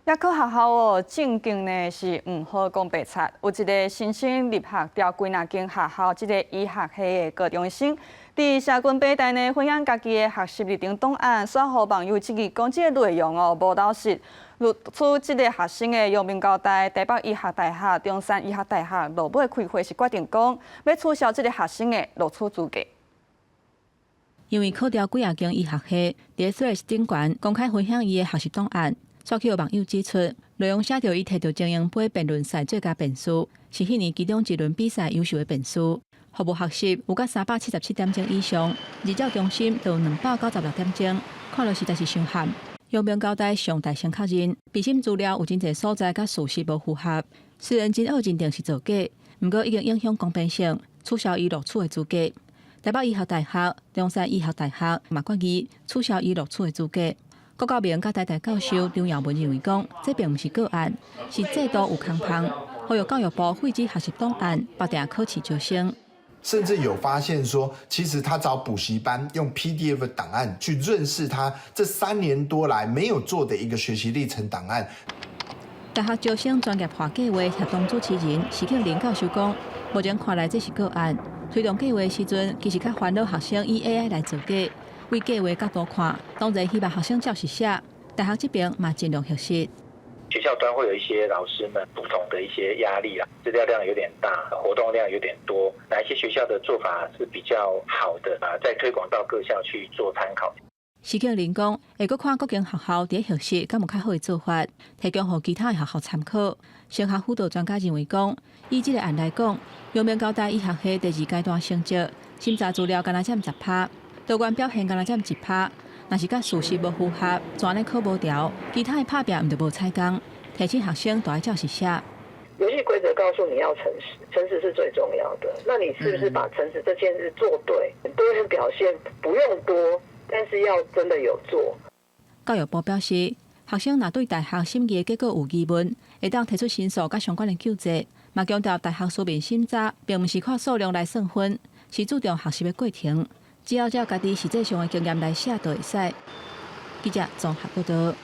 也考学校哦，正经呢是唔好讲白贼。有一个新生入学调几若间学校，一个医学系的高中生，伫社群平台呢分享家己的学习历程档案，刷互网友质疑讲这个内容哦无老实。如出这个学生的阳明交大、台北医学大学、中山医学大学落尾开会是决定讲要取消这个学生的录取资格。因为考调几若间医学系，伫 Threads 顶悬公开分享伊的学习档案。刷起有网友指出，内容写着伊摕到精英杯辩论赛最佳辩书，是迄年其中一轮比赛优秀的辩书。服务学习有甲377点钟以上，日照中心就有296点钟，看落实在是伤罕。阳明交大上大声确认，备审资料有真侪所在甲事实无符合。虽然真恶认定是造假，毋过已经影响公平性，取消伊录取的资格。台北医学大学、中山医学大学嘛决议取消伊录取的资格。国教明甲台大教授张耀文认为讲，这并不是个案，是制度有空隙，呼吁教育部废止学习档案，绑定考试招生。甚至有发现说，其实他找补习班用 PDF 档案去润饰他这3年多来没有做的一个学习历程档案。大学招生专业化计划协同主持人徐庆林教授讲，目前看来这是个案，推动计划时阵，其实较烦恼学生以 AI 来做假。为计划角度看，当然希望学生照实写。大学这边嘛尽量核实。学校端会有一些老师们不同的一些压力啦，资料量有点大，活动量有点多，哪一些学校的做法是比较好的啊？再推广到各校去做参考。徐庆林讲，会阁看各间学校伫核实敢有较好的做法，提供予其他的学校参考。升学辅导专家认为讲，以这个案来讲，阳明交大医学系第2阶段成绩审查资料敢若占10%。多元表现敢若占1%，若是甲事实无符合，全咧考无调，其他的拍拼毋就无采工，提醒学生都要照实写。游戏规则告诉你要诚实，诚实是最重要的。那你是不是把诚实这件事做对？多元表现不用多，但是要真的有做。教育部表示，学生若对大学审议的结果有疑问，会当提出申诉甲相关的救济。嘛强调大学书面审查并不是看数量来算分，是注重学习的过程。只要照家己实际上的经验来写就会使。记者综合报道。